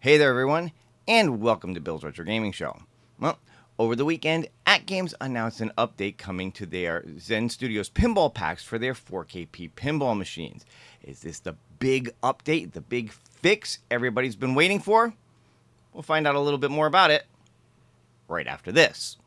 Hey there, everyone, and welcome to Bill's Retro Gaming Show. Well, over the weekend, AtGames announced an update coming to their Zen Studios pinball packs for their 4KP pinball machines. Is this the big update, the big fix everybody's been waiting for? We'll find out a little bit more about it right after this.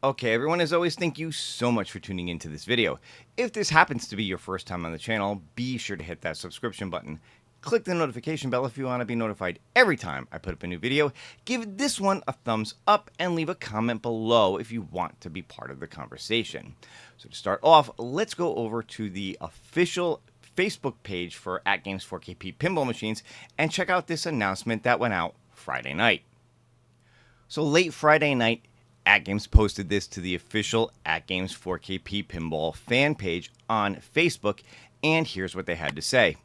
Okay, everyone, as always, thank you so much for tuning into this video. If this happens to be your first time on the channel, be sure to hit that subscription button. Click the notification bell if you want to be notified every time I put up a new video. Give this one a thumbs up and leave a comment below if you want to be part of the conversation. So to start off, let's go over to the official Facebook page for AtGames 4KP pinball machines and check out this announcement that went out Friday night. So late Friday night, AtGames posted this to the official AtGames 4KP Pinball fan page on Facebook, and here's what they had to say.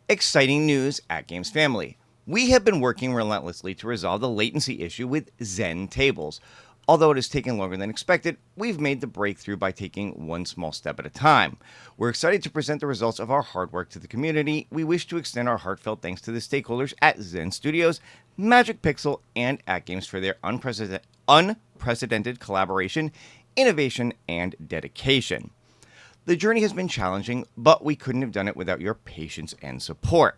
Exciting news, AtGames family. We have been working relentlessly to resolve the latency issue with Zen tables. Although it has taken longer than expected, we've made the breakthrough by taking one small step at a time. We're excited to present the results of our hard work to the community. We wish to extend our heartfelt thanks to the stakeholders at Zen Studios, Magic Pixel, and AtGames for their unprecedented collaboration, innovation, and dedication. The journey has been challenging, but we couldn't have done it without your patience and support.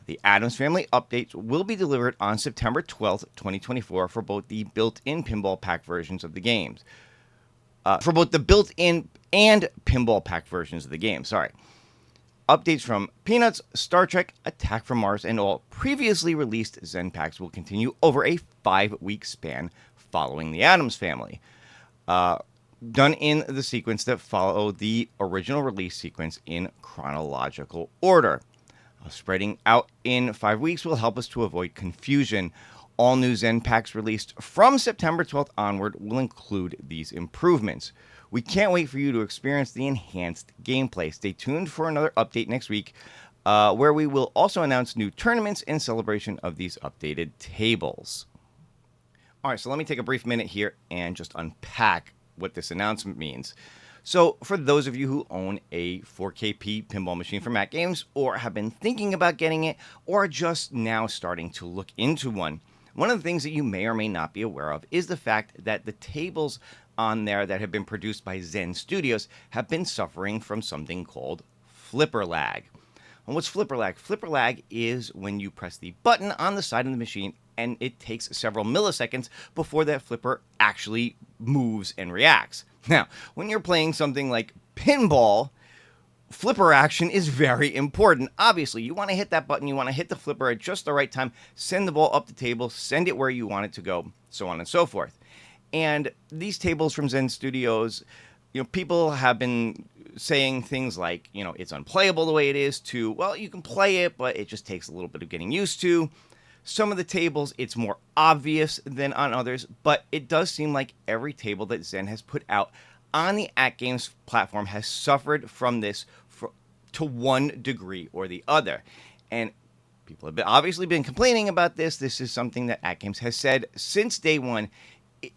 The Addams Family updates will be delivered on September 12th, 2024 for both the built-in pinball pack versions of the games. For both the built-in and pinball pack versions of the game, Updates from Peanuts, Star Trek, Attack from Mars, and all previously released Zen packs will continue over a 5-week span following the Addams Family. Done in the sequence that follow the original release sequence in chronological order. Spreading out in 5 weeks will help us to avoid confusion. All new Zen packs released from September 12th onward will include these improvements. We can't wait for you to experience the enhanced gameplay. Stay tuned for another update next week, where we will also announce new tournaments in celebration of these updated tables. All right, so let me take a brief minute here and just unpack what this announcement means. So for those of you who own a 4KP pinball machine from AtGames, or have been thinking about getting it, or are just now starting to look into one of the things that you may or may not be aware of is the fact that the tables on there that have been produced by Zen Studios have been suffering from something called flipper lag. And what's flipper lag? Flipper lag is when you press the button on the side of the machine and it takes several milliseconds before that flipper actually moves and reacts. Now, when you're playing something like pinball, flipper action is very important. Obviously, you want to hit that button, you want to hit the flipper at just the right time, send the ball up the table, send it where you want it to go, so on and so forth. And these tables from Zen Studios, people have been saying things like, it's unplayable the way it is, to, well, you can play it, but it just takes a little bit of getting used to. Some of the tables, it's more obvious than on others, but it does seem like every table that Zen has put out on the AtGames platform has suffered from this to one degree or the other. And people have obviously been complaining about this. This is something that AtGames has said since day one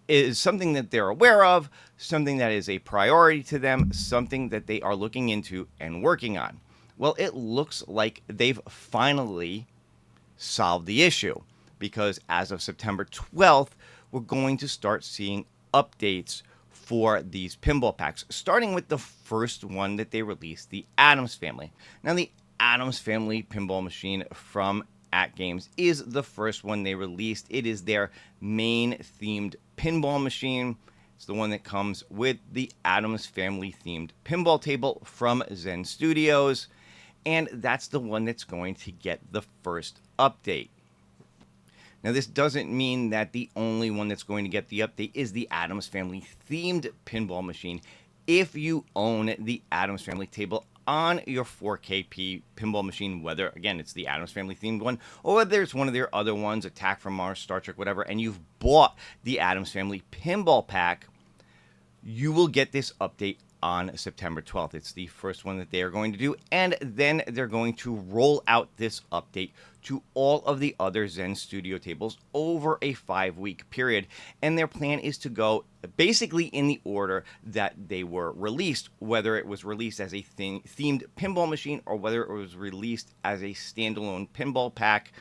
is something that they're aware of, something that is a priority to them, something that they are looking into and working on. Well, it looks like they've finally solve the issue, because as of September 12th, we're going to start seeing updates for these pinball packs, starting with the first one that they released, the Addams Family. Now, the Addams Family pinball machine from AtGames is the first one they released. It is their main themed pinball machine. It's the one that comes with the Addams Family themed pinball table from Zen Studios. And that's the one that's going to get the first update. Now, this doesn't mean that the only one that's going to get the update is the Addams Family themed pinball machine. If you own the Addams Family table on your 4KP pinball machine, whether, again, it's the Addams Family themed one, or whether it's one of their other ones, Attack from Mars, Star Trek, whatever, and you've bought the Addams Family pinball pack, you will get this update on September 12th. It's the first one that they are going to do, and then they're going to roll out this update to all of the other Zen Studio tables over a 5-week period. And their plan is to go basically in the order that they were released, whether it was released as a themed pinball machine or whether it was released as a standalone pinball pack.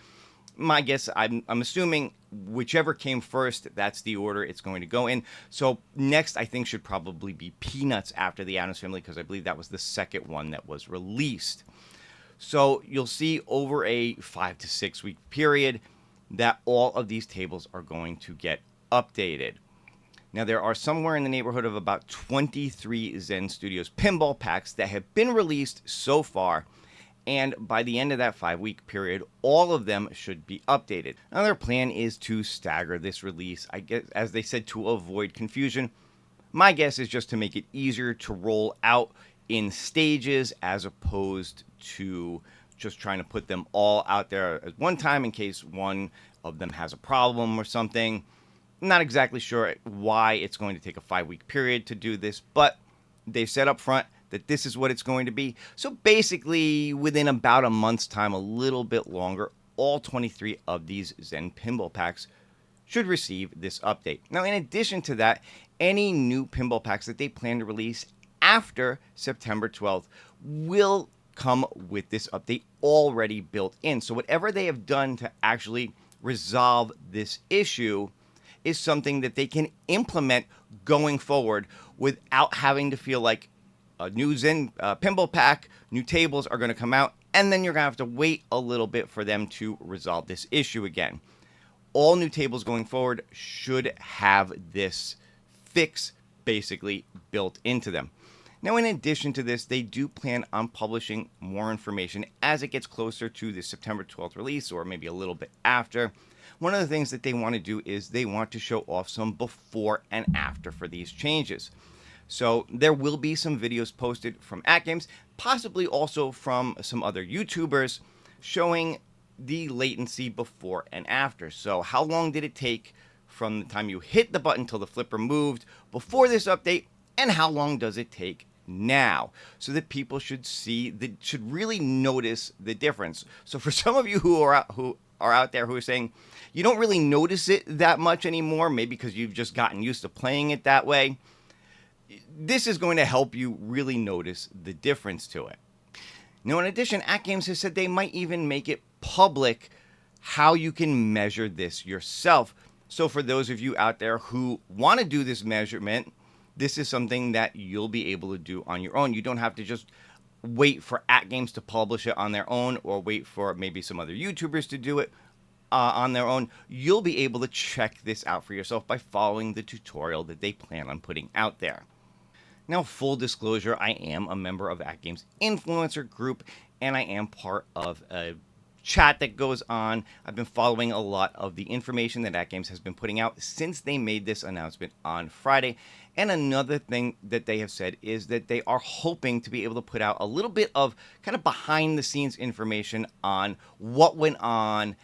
My guess, I'm assuming whichever came first, that's the order it's going to go in. So next, I think, should probably be Peanuts after the Addams Family, because I believe that was the second one that was released. So you'll see over a 5 to 6 week period that all of these tables are going to get updated. Now, there are somewhere in the neighborhood of about 23 Zen Studios pinball packs that have been released so far. And by the end of that 5-week period, all of them should be updated. Now, their plan is to stagger this release, I guess, as they said, to avoid confusion. My guess is just to make it easier to roll out in stages as opposed to just trying to put them all out there at one time in case one of them has a problem or something. I'm not exactly sure why it's going to take a 5-week period to do this, but they've said up front that this is what it's going to be. So basically, within about a month's time, a little bit longer, all 23 of these Zen pinball packs should receive this update. Now, in addition to that, any new pinball packs that they plan to release after September 12th will come with this update already built in. So whatever they have done to actually resolve this issue is something that they can implement going forward without having to feel like a new Zen pinball pack, new tables are going to come out, and then you're going to have to wait a little bit for them to resolve this issue again. All new tables going forward should have this fix basically built into them. Now, in addition to this, they do plan on publishing more information as it gets closer to the September 12th release, or maybe a little bit after. One of the things that they want to do is they want to show off some before and after for these changes. So there will be some videos posted from AtGames, possibly also from some other YouTubers, showing the latency before and after. So how long did it take from the time you hit the button till the flipper moved before this update, and how long does it take now, so that people should really notice the difference. So for some of you who are out there who are saying you don't really notice it that much anymore, maybe because you've just gotten used to playing it that way, this is going to help you really notice the difference to it. Now, in addition, AtGames has said they might even make it public how you can measure this yourself. So for those of you out there who want to do this measurement, this is something that you'll be able to do on your own. You don't have to just wait for AtGames to publish it on their own, or wait for maybe some other YouTubers to do it on their own. You'll be able to check this out for yourself by following the tutorial that they plan on putting out there. Now, full disclosure, I am a member of AtGames influencer group, and I am part of a chat that goes on. I've been following a lot of the information that AtGames has been putting out since they made this announcement on Friday. And another thing that they have said is that they are hoping to be able to put out a little bit of kind of behind the scenes information on what went on,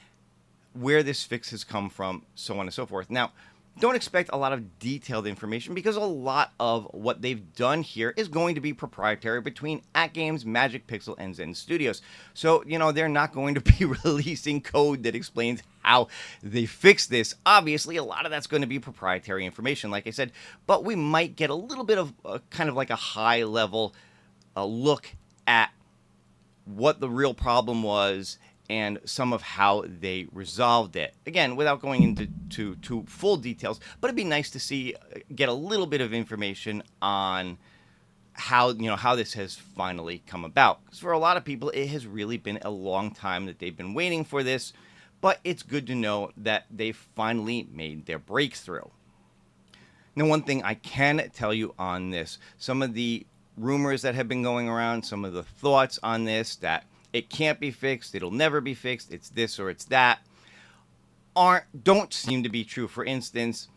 where this fix has come from, so on and so forth. Now, don't expect a lot of detailed information, because a lot of what they've done here is going to be proprietary between AtGames, Magic Pixel, and Zen Studios. So, they're not going to be releasing code that explains how they fix this. Obviously, a lot of that's going to be proprietary information, like I said, but we might get a little bit of kind of like a high level look at what the real problem was and some of how they resolved it. Again, without going into full details, but it'd be nice to get a little bit of information on how this has finally come about. Because for a lot of people, it has really been a long time that they've been waiting for this, but it's good to know that they finally made their breakthrough. Now, one thing I can tell you on this, some of the rumors that have been going around, some of the thoughts on this, that it can't be fixed, it'll never be fixed, it's this or it's that, don't seem to be true. For instance,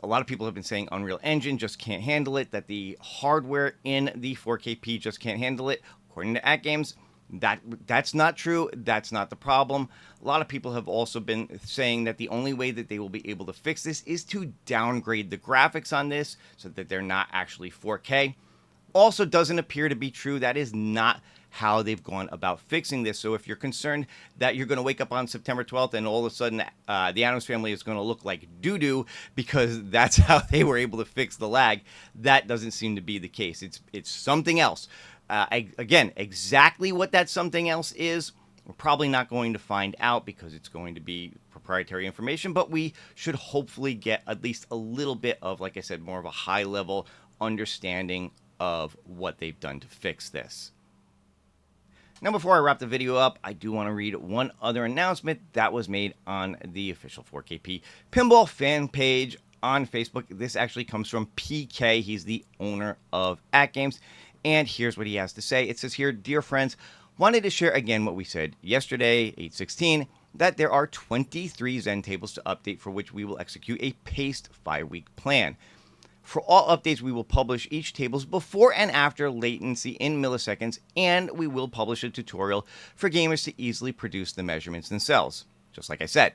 a lot of people have been saying Unreal Engine just can't handle it, that the hardware in the 4KP just can't handle it. According to AtGames, that's not true. That's not the problem. A lot of people have also been saying that the only way that they will be able to fix this is to downgrade the graphics on this so that they're not actually 4K. also doesn't appear to be true. That is not how they've gone about fixing this. So if you're concerned that you're going to wake up on September 12th and all of a sudden the Addams Family is going to look like doo-doo because that's how they were able to fix the lag, that doesn't seem to be the case. It's something else. Again, exactly what that something else is, we're probably not going to find out because it's going to be proprietary information, but we should hopefully get at least a little bit of, like I said, more of a high-level understanding of what they've done to fix this. Now, before I wrap the video up, I do want to read one other announcement that was made on the official 4KP Pinball fan page on Facebook. This actually comes from PK. He's the owner of AtGames, and here's what he has to say. It says here, "Dear friends, wanted to share again what we said yesterday, 8/16, that there are 23 Zen tables to update for which we will execute a paced 5-week plan. For all updates, we will publish each table's before and after latency in milliseconds, and we will publish a tutorial for gamers to easily produce the measurements themselves, just like I said.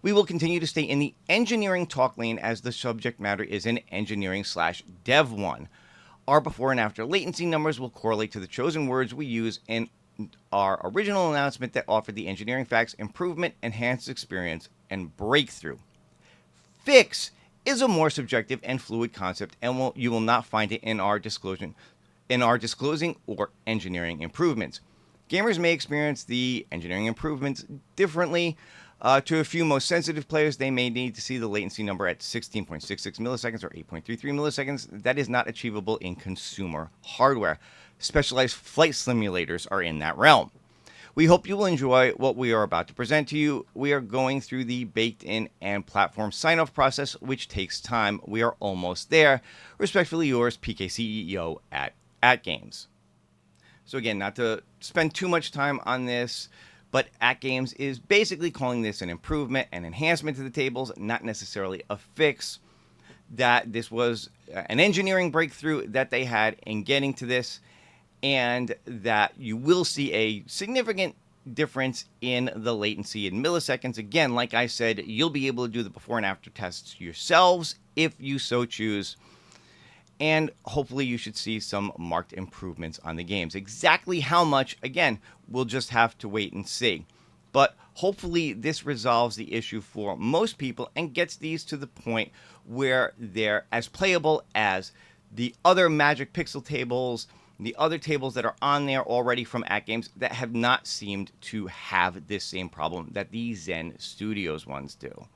We will continue to stay in the engineering talk lane as the subject matter is an engineering/dev one. Our before and after latency numbers will correlate to the chosen words we use in our original announcement that offered the engineering facts, improvement, enhanced experience, and breakthrough. Fix is a more subjective and fluid concept, and you will not find it in our disclosing or engineering improvements. Gamers may experience the engineering improvements differently. To a few most sensitive players, they may need to see the latency number at 16.66 milliseconds or 8.33 milliseconds. That is not achievable in consumer hardware. Specialized flight simulators are in that realm. We hope you will enjoy what we are about to present to you. We are going through the baked-in and platform sign-off process, which takes time. We are almost there. Respectfully yours, PK CEO at AtGames." So again, not to spend too much time on this, but AtGames is basically calling this an improvement and enhancement to the tables, not necessarily a fix. That this was an engineering breakthrough that they had in getting to this, and that you will see a significant difference in the latency in milliseconds. Again, like I said, you'll be able to do the before and after tests yourselves if you so choose. And hopefully you should see some marked improvements on the games. Exactly how much, again, we'll just have to wait and see. But hopefully this resolves the issue for most people and gets these to the point where they're as playable as the other Magic Pixel tables, the other tables that are on there already from AtGames that have not seemed to have this same problem that the Zen Studios ones do.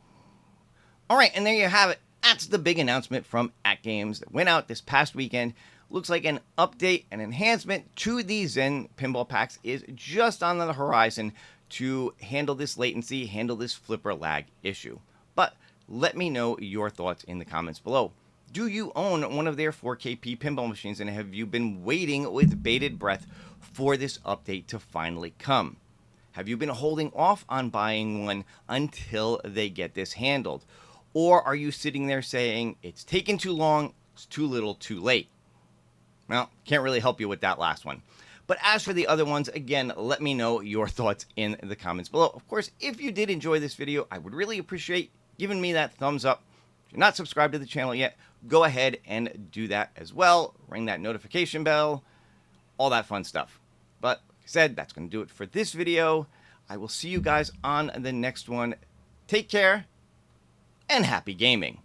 All right, and there you have it. That's the big announcement from AtGames that went out this past weekend. Looks like an update, an enhancement to the Zen pinball packs is just on the horizon to handle this latency, handle this flipper lag issue. But let me know your thoughts in the comments below. Do you own one of their 4KP pinball machines, and have you been waiting with bated breath for this update to finally come? Have you been holding off on buying one until they get this handled? Or are you sitting there saying, it's taken too long, it's too little, too late? Well, can't really help you with that last one. But as for the other ones, again, let me know your thoughts in the comments below. Of course, if you did enjoy this video, I would really appreciate giving me that thumbs up. If you're not subscribed to the channel yet, go ahead and do that as well. Ring that notification bell, all that fun stuff. But like I said, that's going to do it for this video. I will see you guys on the next one. Take care and happy gaming.